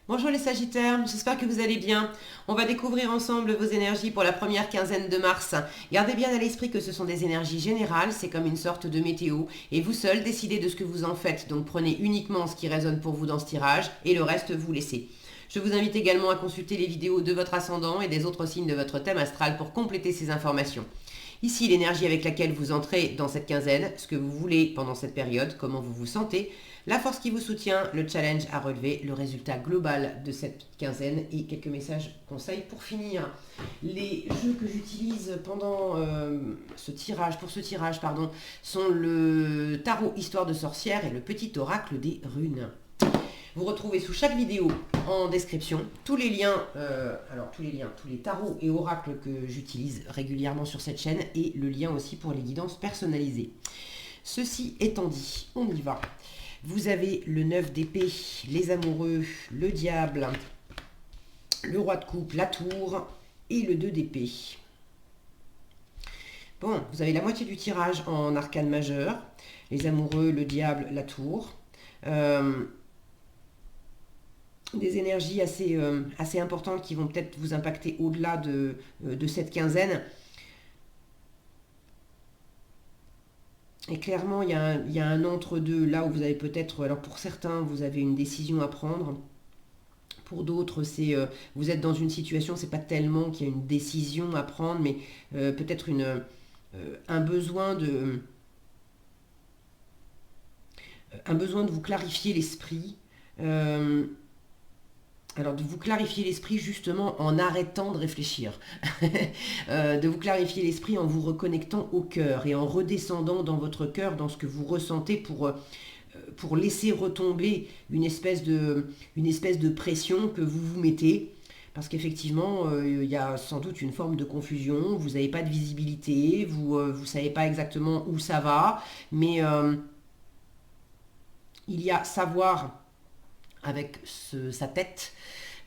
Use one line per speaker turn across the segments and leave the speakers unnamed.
Bonjour les Sagittaires, j'espère que vous allez bien. On va découvrir ensemble vos énergies pour la première quinzaine de mars. Gardez bien à l'esprit que ce sont des énergies générales, c'est comme une sorte de météo, et vous seul décidez de ce que vous en faites, donc prenez uniquement ce qui résonne pour vous dans ce tirage, et le reste vous laissez. Je vous invite également à consulter les vidéos de votre ascendant et des autres signes de votre thème astral pour compléter ces informations. Ici, l'énergie avec laquelle vous entrez dans cette quinzaine, ce que vous voulez pendant cette période, comment vous vous sentez, la force qui vous soutient, le challenge à relever, le résultat global de cette quinzaine et quelques messages conseils pour finir. Les jeux que j'utilise pendant pour ce tirage, sont le tarot Histoire de sorcière et le petit oracle des runes. Vous retrouvez sous chaque vidéo en description tous les liens, tous les tarots et oracles que j'utilise régulièrement sur cette chaîne et le lien aussi pour les guidances personnalisées. Ceci étant dit, on y va. Vous avez le 9 d'épée, les amoureux, le diable, le roi de coupe, la tour et le 2 d'épée. Bon, vous avez la moitié du tirage en arcane majeur, les amoureux, le diable, la tour. Des énergies assez importantes qui vont peut-être vous impacter au-delà de cette quinzaine. Et clairement, il y a un entre-deux, là où vous avez peut-être, alors pour certains, vous avez une décision à prendre. Pour d'autres, vous êtes dans une situation, c'est pas tellement qu'il y a une décision à prendre, mais peut-être un besoin de vous clarifier l'esprit. Alors, de vous clarifier l'esprit justement en arrêtant de réfléchir. De vous clarifier l'esprit en vous reconnectant au cœur et en redescendant dans votre cœur, dans ce que vous ressentez pour laisser retomber une espèce de pression que vous vous mettez. Parce qu'effectivement, il y a sans doute une forme de confusion, vous n'avez pas de visibilité, vous ne savez pas exactement où ça va, mais il y a savoir avec sa tête,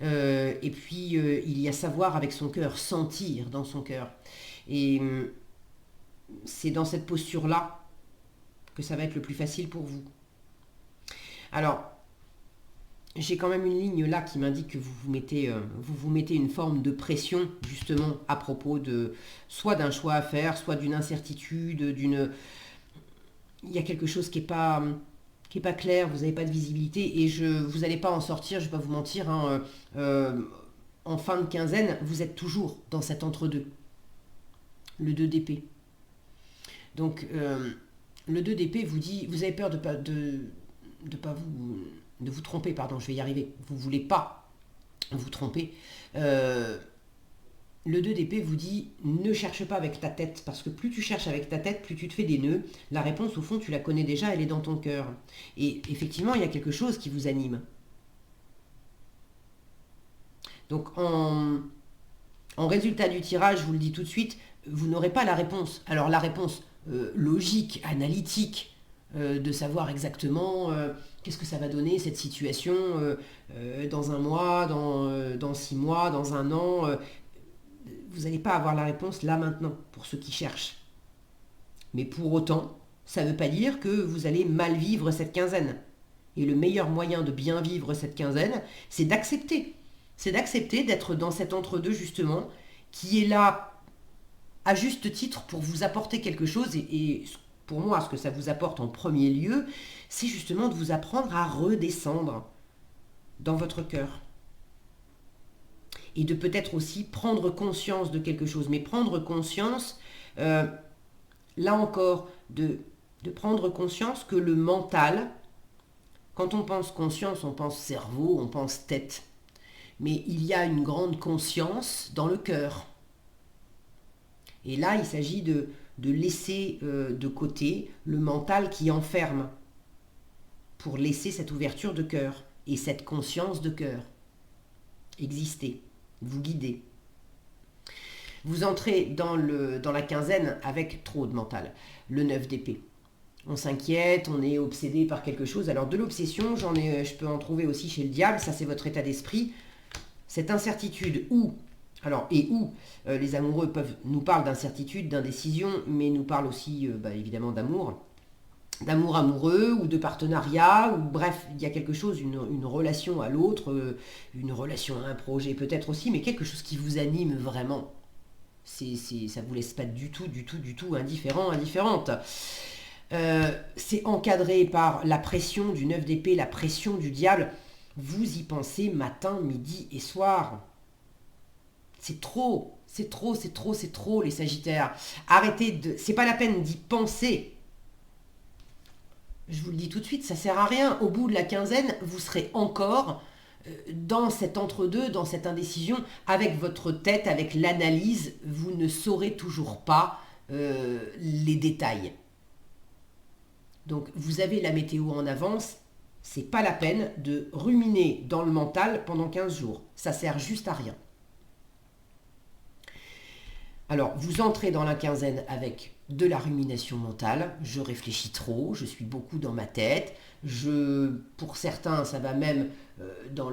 et puis il y a savoir avec son cœur, sentir dans son cœur. Et c'est dans cette posture-là que ça va être le plus facile pour vous. Alors, j'ai quand même une ligne là qui m'indique que vous vous mettez une forme de pression, justement, à propos de soit d'un choix à faire, soit d'une incertitude, il y a quelque chose qui n'est pas clair, vous n'avez pas de visibilité et vous n'allez pas en sortir, je ne vais pas vous mentir, en fin de quinzaine, vous êtes toujours dans cet entre-deux, le 2 d'épée. Donc, le 2 d'épée vous dit, vous avez peur de vous tromper, pardon, je vais y arriver, vous ne voulez pas vous tromper. Le 2 d'épée vous dit, ne cherche pas avec ta tête, parce que plus tu cherches avec ta tête, plus tu te fais des nœuds. La réponse, au fond, tu la connais déjà, elle est dans ton cœur. Et effectivement, il y a quelque chose qui vous anime. Donc, en résultat du tirage, je vous le dis tout de suite, vous n'aurez pas la réponse. Alors, la réponse logique, analytique, de savoir exactement qu'est-ce que ça va donner, cette situation, dans un mois, dans 6 mois, dans un an... vous n'allez pas avoir la réponse là maintenant, pour ceux qui cherchent. Mais pour autant, ça ne veut pas dire que vous allez mal vivre cette quinzaine. Et le meilleur moyen de bien vivre cette quinzaine, c'est d'accepter. C'est d'accepter d'être dans cet entre-deux justement, qui est là à juste titre pour vous apporter quelque chose. Et pour moi, ce que ça vous apporte en premier lieu, c'est justement de vous apprendre à redescendre dans votre cœur. Et de peut-être aussi prendre conscience de quelque chose. Mais prendre conscience, là encore, de prendre conscience que le mental, quand on pense conscience, on pense cerveau, on pense tête. Mais il y a une grande conscience dans le cœur. Et là, il s'agit de laisser de côté le mental qui enferme pour laisser cette ouverture de cœur et cette conscience de cœur exister. Vous guidez. Vous entrez dans la quinzaine avec trop de mental. Le 9 d'épée. On s'inquiète, on est obsédé par quelque chose. Alors de l'obsession, je peux en trouver aussi chez le diable, ça c'est votre état d'esprit. Cette incertitude les amoureux nous parlent d'incertitude, d'indécision, mais nous parlent aussi évidemment d'amour. d'amour amoureux ou de partenariat, ou bref, il y a quelque chose, une relation à l'autre, une relation à un projet peut-être aussi, mais quelque chose qui vous anime vraiment. Ça vous laisse pas du tout, du tout, du tout indifférent, indifférente. C'est encadré par la pression du 9 d'épée, la pression du diable. Vous y pensez matin, midi et soir. C'est trop, c'est trop, c'est trop, c'est trop les Sagittaires. Arrêtez de... C'est pas la peine d'y penser. Je vous le dis tout de suite, ça sert à rien. Au bout de la quinzaine, vous serez encore dans cet entre-deux, dans cette indécision, avec votre tête, avec l'analyse. Vous ne saurez toujours pas les détails. Donc vous avez la météo en avance. C'est pas la peine de ruminer dans le mental pendant 15 jours. Ça sert juste à rien. Alors, vous entrez dans la quinzaine avec de la rumination mentale. Je réfléchis trop, je suis beaucoup dans ma tête. Pour certains, ça va même dans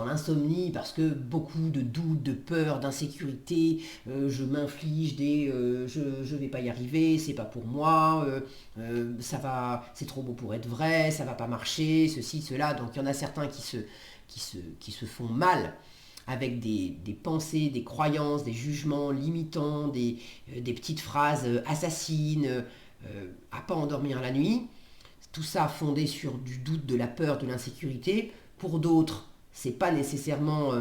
l'insomnie parce que beaucoup de doutes, de peur, d'insécurité. Je m'inflige je vais pas y arriver, c'est pas pour moi. C'est trop beau pour être vrai, ça va pas marcher, ceci, cela. Donc, il y en a certains qui se font mal avec des pensées, des croyances, des jugements limitants, des petites phrases assassines, à pas endormir la nuit. Tout ça fondé sur du doute, de la peur, de l'insécurité. Pour d'autres, c'est pas nécessairement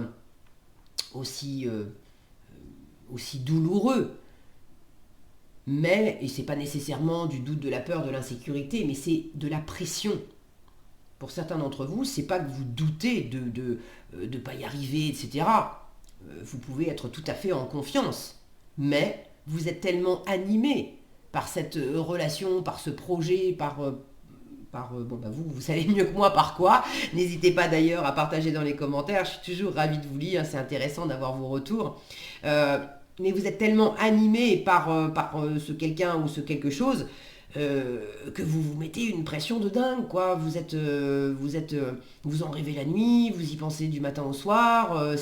aussi douloureux, et c'est pas nécessairement du doute, de la peur, de l'insécurité, mais c'est de la pression. Pour certains d'entre vous, c'est pas que vous doutez de pas y arriver, etc. Vous pouvez être tout à fait en confiance, mais vous êtes tellement animé par cette relation, par ce projet, vous savez mieux que moi par quoi. N'hésitez pas d'ailleurs à partager dans les commentaires, je suis toujours ravie de vous lire, c'est intéressant d'avoir vos retours. Mais vous êtes tellement animé par ce quelqu'un ou ce quelque chose que vous vous mettez une pression de dingue, quoi. Vous en rêvez la nuit, vous y pensez du matin au soir.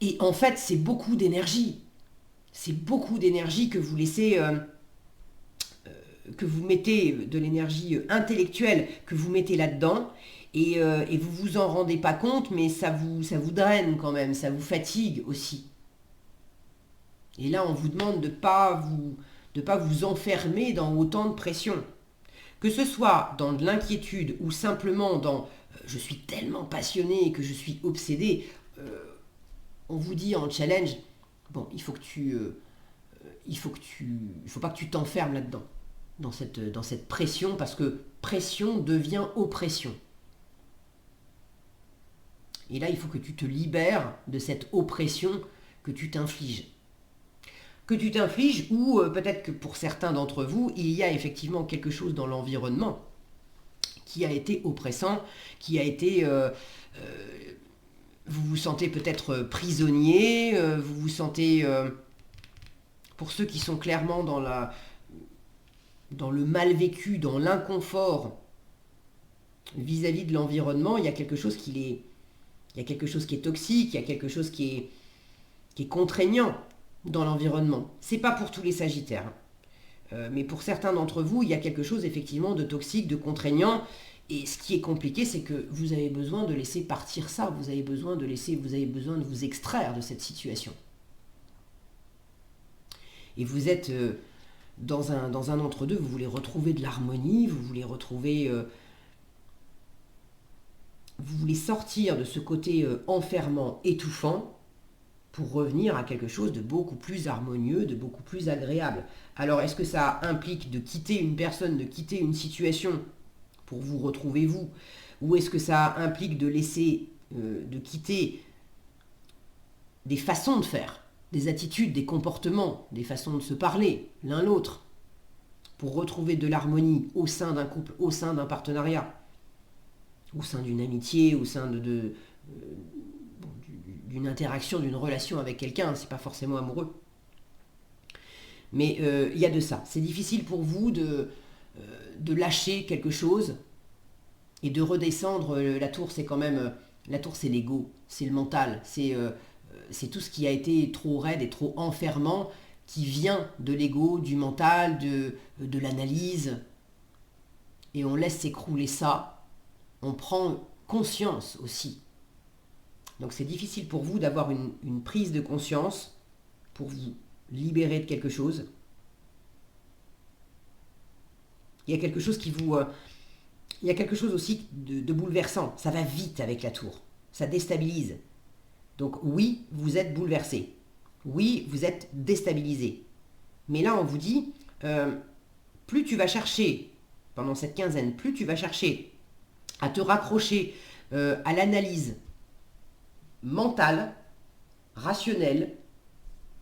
Et en fait, c'est beaucoup d'énergie. C'est beaucoup d'énergie que vous laissez, que vous mettez, de l'énergie intellectuelle que vous mettez là-dedans. Et vous vous en rendez pas compte, mais ça vous draine quand même, ça vous fatigue aussi. Et là, on vous demande de pas vous enfermer dans autant de pression. Que ce soit dans de l'inquiétude ou simplement dans je suis tellement passionné que je suis obsédé, on vous dit en challenge, bon, il faut pas que tu t'enfermes là-dedans, dans cette pression, parce que pression devient oppression. Et là, il faut que tu te libères de cette oppression que tu t'infliges. Ou peut-être que pour certains d'entre vous, il y a effectivement quelque chose dans l'environnement qui a été oppressant, qui a été... vous vous sentez peut-être prisonnier, vous vous sentez... pour ceux qui sont clairement dans le mal vécu, dans l'inconfort vis-à-vis de l'environnement, il y a quelque chose il y a quelque chose qui est toxique, il y a quelque chose qui est contraignant dans l'environnement. C'est pas pour tous les Sagittaires. Mais pour certains d'entre vous, il y a quelque chose effectivement de toxique, de contraignant. Et ce qui est compliqué, c'est que vous avez besoin de laisser partir ça. Vous avez besoin de vous extraire de cette situation. Et vous êtes dans un entre-deux, vous voulez retrouver de l'harmonie, vous voulez retrouver... vous voulez sortir de ce côté enfermant, étouffant, pour revenir à quelque chose de beaucoup plus harmonieux, de beaucoup plus agréable. Alors, est-ce que ça implique de quitter une personne, de quitter une situation pour vous retrouver vous? Ou est-ce que ça implique de quitter des façons de faire, des attitudes, des comportements, des façons de se parler l'un l'autre, pour retrouver de l'harmonie au sein d'un couple, au sein d'un partenariat, au sein d'une amitié, au sein d'une interaction, d'une relation avec quelqu'un, c'est pas forcément amoureux. Mais il y a de ça. C'est difficile pour vous de lâcher quelque chose et de redescendre. La tour, c'est quand même... La tour, c'est l'ego, c'est le mental, c'est tout ce qui a été trop raide et trop enfermant, qui vient de l'ego, du mental, de l'analyse. et on laisse s'écrouler ça, on prend conscience aussi. Donc c'est difficile pour vous d'avoir une prise de conscience pour vous libérer de quelque chose. Il y a quelque chose qui vous... il y a quelque chose aussi de bouleversant. Ça va vite avec la tour. Ça déstabilise. Donc oui, vous êtes bouleversé. Oui, vous êtes déstabilisé. Mais là, on vous dit, plus tu vas chercher, pendant cette quinzaine, plus tu vas chercher à te raccrocher à l'analyse mentale, rationnelle,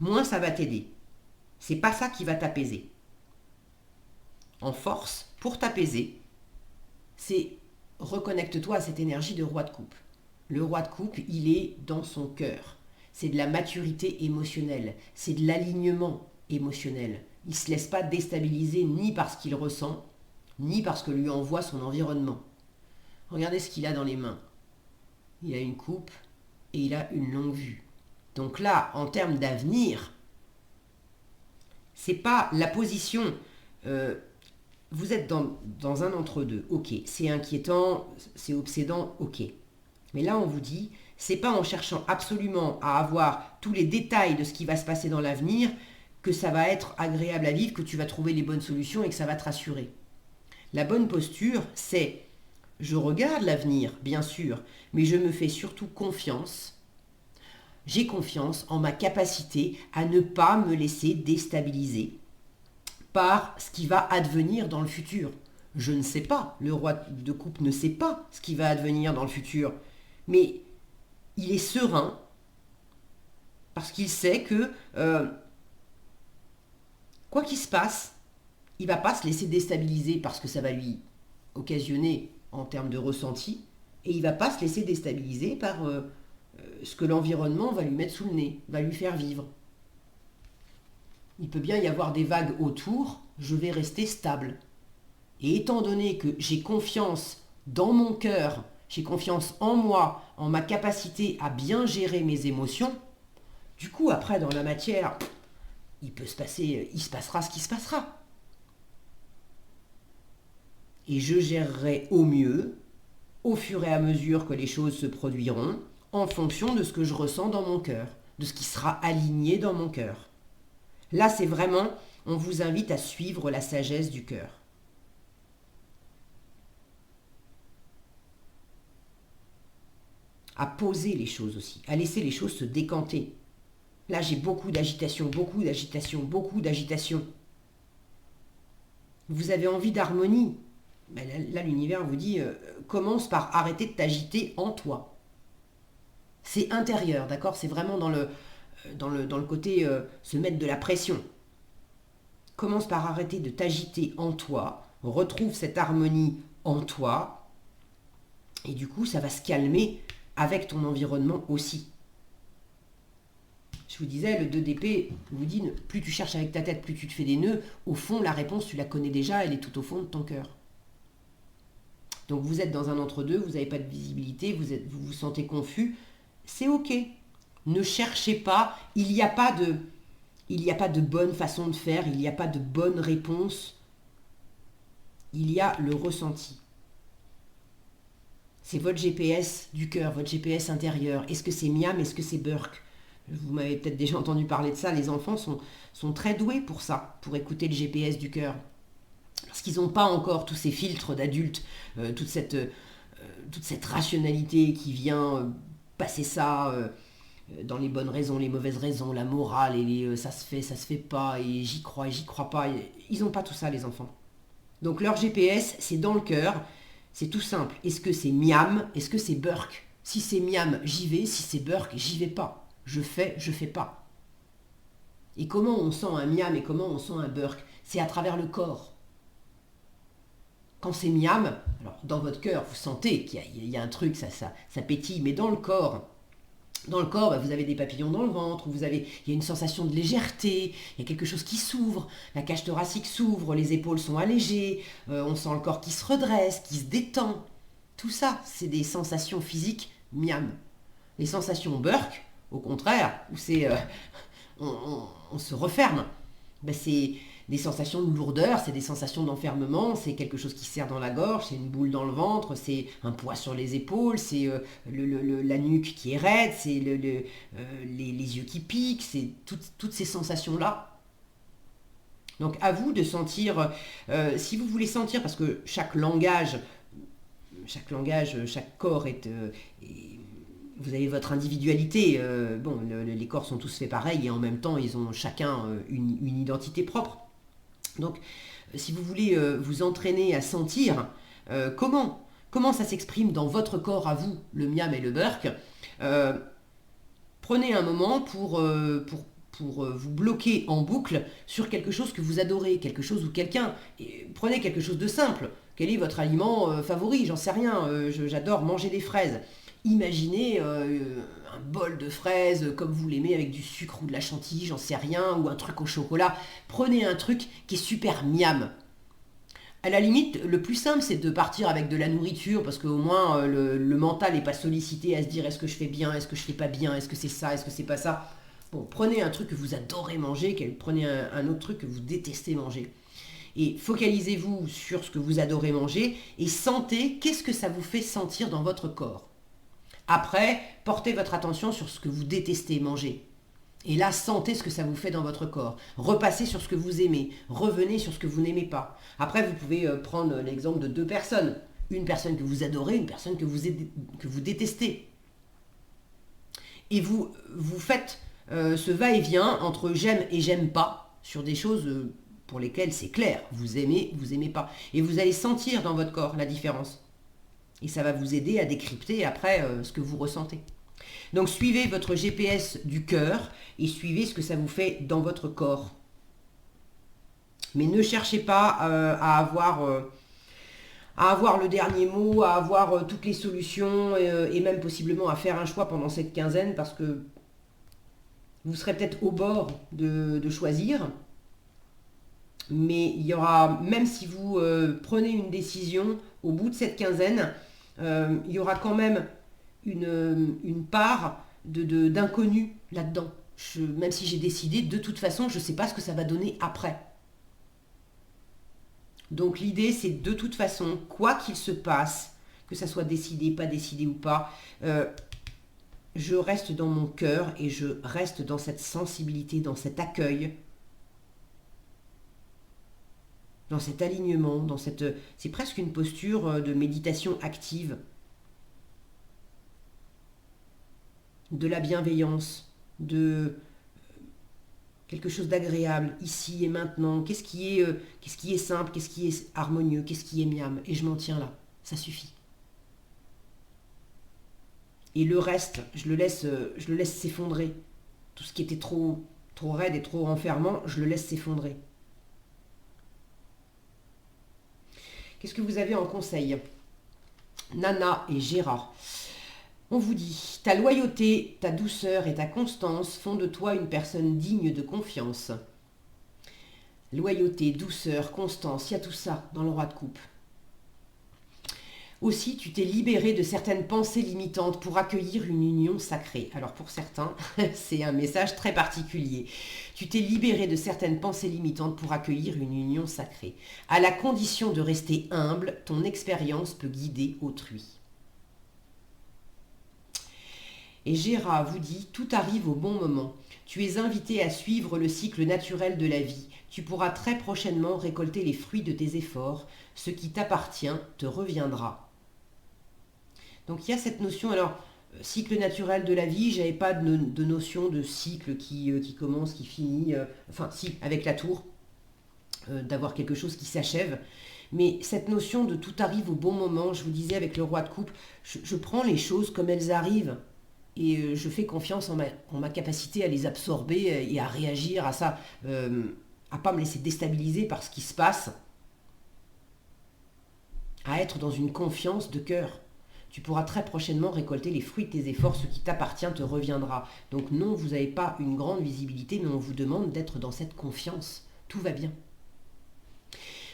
moins ça va t'aider. C'est pas ça qui va t'apaiser. En force, pour t'apaiser, c'est reconnecte-toi à cette énergie de roi de coupe. Le roi de coupe, il est dans son cœur. C'est de la maturité émotionnelle, c'est de l'alignement émotionnel. Il ne se laisse pas déstabiliser ni par ce qu'il ressent, ni par ce que lui envoie son environnement. Regardez ce qu'il a dans les mains. Il a une coupe et il a une longue vue. Donc là, en termes d'avenir, c'est pas la position... vous êtes dans un entre-deux, ok, c'est inquiétant, c'est obsédant, ok. Mais là, on vous dit, c'est pas en cherchant absolument à avoir tous les détails de ce qui va se passer dans l'avenir que ça va être agréable à vivre, que tu vas trouver les bonnes solutions et que ça va te rassurer. La bonne posture, c'est, je regarde l'avenir, bien sûr, mais je me fais surtout confiance. J'ai confiance en ma capacité à ne pas me laisser déstabiliser par ce qui va advenir dans le futur. Je ne sais pas, le roi de coupe ne sait pas ce qui va advenir dans le futur, mais il est serein parce qu'il sait que quoi qu'il se passe, il ne va pas se laisser déstabiliser parce que ça va lui occasionner en termes de ressenti, et il ne va pas se laisser déstabiliser par ce que l'environnement va lui mettre sous le nez, va lui faire vivre. Il peut bien y avoir des vagues autour, je vais rester stable. Et étant donné que j'ai confiance dans mon cœur, j'ai confiance en moi, en ma capacité à bien gérer mes émotions, du coup après dans la matière, il se passera ce qui se passera. Et je gérerai au mieux, au fur et à mesure que les choses se produiront, en fonction de ce que je ressens dans mon cœur, de ce qui sera aligné dans mon cœur. Là, c'est vraiment, on vous invite à suivre la sagesse du cœur. À poser les choses aussi, à laisser les choses se décanter. Là, j'ai beaucoup d'agitation, beaucoup d'agitation, beaucoup d'agitation. Vous avez envie d'harmonie. Ben là, l'univers vous dit, commence par arrêter de t'agiter en toi. C'est intérieur, d'accord? C'est vraiment dans le côté se mettre de la pression. Commence par arrêter de t'agiter en toi, retrouve cette harmonie en toi, et du coup, ça va se calmer avec ton environnement aussi. Je vous disais, le 2 d'épée vous dit, plus tu cherches avec ta tête, plus tu te fais des nœuds. Au fond, la réponse, tu la connais déjà, elle est tout au fond de ton cœur. Donc vous êtes dans un entre-deux, vous n'avez pas de visibilité, vous vous sentez confus. C'est ok. Ne cherchez pas, il n'y a pas de bonne façon de faire, il n'y a pas de bonne réponse. Il y a le ressenti. C'est votre GPS du cœur, votre GPS intérieur. Est-ce que c'est Miam, est-ce que c'est Burke? Vous m'avez peut-être déjà entendu parler de ça, les enfants sont très doués pour ça, pour écouter le GPS du cœur. Parce qu'ils n'ont pas encore tous ces filtres d'adultes, toute cette rationalité qui vient passer ça dans les bonnes raisons, les mauvaises raisons, la morale, et ça se fait pas, et j'y crois pas. Ils n'ont pas tout ça, les enfants. Donc leur GPS, c'est dans le cœur, c'est tout simple. Est-ce que c'est Miam, est-ce que c'est Burke? Si c'est Miam, j'y vais, si c'est Burke, j'y vais pas. Je fais pas. Et comment on sent un Miam et comment on sent un Burke? C'est à travers le corps. Quand c'est Miam, alors dans votre cœur, vous sentez qu'il y a un truc, ça pétille, mais dans le corps, vous avez des papillons dans le ventre, il y a une sensation de légèreté, il y a quelque chose qui s'ouvre, la cage thoracique s'ouvre, les épaules sont allégées, on sent le corps qui se redresse, qui se détend. Tout ça, c'est des sensations physiques Miam. Les sensations Burke, au contraire, où c'est on se referme, ben des sensations de lourdeur, c'est des sensations d'enfermement, c'est quelque chose qui serre dans la gorge, c'est une boule dans le ventre, c'est un poids sur les épaules, c'est la nuque qui est raide, c'est les yeux qui piquent, c'est toutes ces sensations-là. Donc à vous de sentir, si vous voulez sentir, parce que chaque langage, chaque corps vous avez votre individualité. Bon, les corps sont tous faits pareil et en même temps, ils ont chacun une identité propre. Donc, si vous voulez vous entraîner à sentir comment ça s'exprime dans votre corps à vous, le miam et le burk, prenez un moment pour vous bloquer en boucle sur quelque chose que vous adorez, quelque chose ou quelqu'un. Prenez quelque chose de simple. Quel est votre aliment favori? J'en sais rien. J'adore manger des fraises. Imaginez un bol de fraises comme vous l'aimez avec du sucre ou de la chantilly, j'en sais rien, ou un truc au chocolat. Prenez un truc qui est super miam. À la limite, le plus simple, c'est de partir avec de la nourriture, parce qu'au moins le mental n'est pas sollicité à se dire est-ce que je fais bien, est-ce que je fais pas bien, est-ce que c'est ça, est-ce que c'est pas ça. Bon, prenez un truc que vous adorez manger, prenez un autre truc que vous détestez manger. Et focalisez-vous sur ce que vous adorez manger et sentez qu'est-ce que ça vous fait sentir dans votre corps. Après, portez votre attention sur ce que vous détestez manger. Et là, sentez ce que ça vous fait dans votre corps. Repassez sur ce que vous aimez. Revenez sur ce que vous n'aimez pas. Après, vous pouvez prendre l'exemple de 2 personnes. Une personne que vous adorez, une personne que vous détestez. Et vous faites ce va-et-vient entre j'aime et j'aime pas sur des choses pour lesquelles c'est clair. Vous aimez pas. Et vous allez sentir dans votre corps la différence. Et ça va vous aider à décrypter après ce que vous ressentez. Donc suivez votre GPS du cœur et suivez ce que ça vous fait dans votre corps. Mais ne cherchez pas à avoir le dernier mot, à avoir toutes les solutions et même possiblement à faire un choix pendant cette quinzaine parce que vous serez peut-être au bord de choisir. Mais il y aura, même si vous prenez une décision au bout de cette quinzaine, il y aura quand même une part d'inconnu là-dedans. Même si j'ai décidé, de toute façon, je ne sais pas ce que ça va donner après. Donc l'idée, c'est de toute façon, quoi qu'il se passe, que ça soit décidé, pas décidé ou pas, je reste dans mon cœur et je reste dans cette sensibilité, dans cet accueil, dans cet alignement, c'est presque une posture de méditation active, de la bienveillance, de quelque chose d'agréable, ici et maintenant. Qu'est-ce qui est simple, qu'est-ce qui est harmonieux, qu'est-ce qui est miam, et je m'en tiens là, ça suffit. Et le reste, je le laisse s'effondrer. Tout ce qui était trop raide et trop enfermant, je le laisse s'effondrer. Qu'est-ce que vous avez en conseil? Nana et Gérard. On vous dit, ta loyauté, ta douceur et ta constance font de toi une personne digne de confiance. Loyauté, douceur, constance, il y a tout ça dans le roi de coupe. Aussi, tu t'es libéré de certaines pensées limitantes pour accueillir une union sacrée. Alors pour certains, c'est un message très particulier. Tu t'es libéré de certaines pensées limitantes pour accueillir une union sacrée. À la condition de rester humble, ton expérience peut guider autrui. Et Gérard vous dit, tout arrive au bon moment. Tu es invité à suivre le cycle naturel de la vie. Tu pourras très prochainement récolter les fruits de tes efforts. Ce qui t'appartient te reviendra. Donc il y a cette notion, alors, cycle naturel de la vie, j'avais pas de notion de cycle qui commence, qui finit, enfin si, avec la tour, d'avoir quelque chose qui s'achève. Mais cette notion de tout arrive au bon moment, je vous disais avec le roi de coupe, je prends les choses comme elles arrivent. Et je fais confiance en ma capacité à les absorber et à réagir à ça, à pas me laisser déstabiliser par ce qui se passe, à être dans une confiance de cœur. Tu pourras très prochainement récolter les fruits de tes efforts, ce qui t'appartient te reviendra. Donc non, vous n'avez pas une grande visibilité, mais on vous demande d'être dans cette confiance. Tout va bien.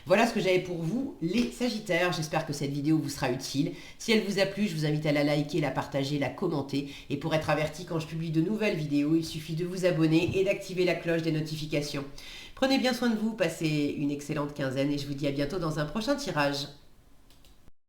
Voilà ce que j'avais pour vous, les Sagittaires. J'espère que cette vidéo vous sera utile. Si elle vous a plu, je vous invite à la liker, la partager, la commenter. Et pour être averti quand je publie de nouvelles vidéos, il suffit de vous abonner et d'activer la cloche des notifications. Prenez bien soin de vous, passez une excellente quinzaine et je vous dis à bientôt dans un prochain tirage.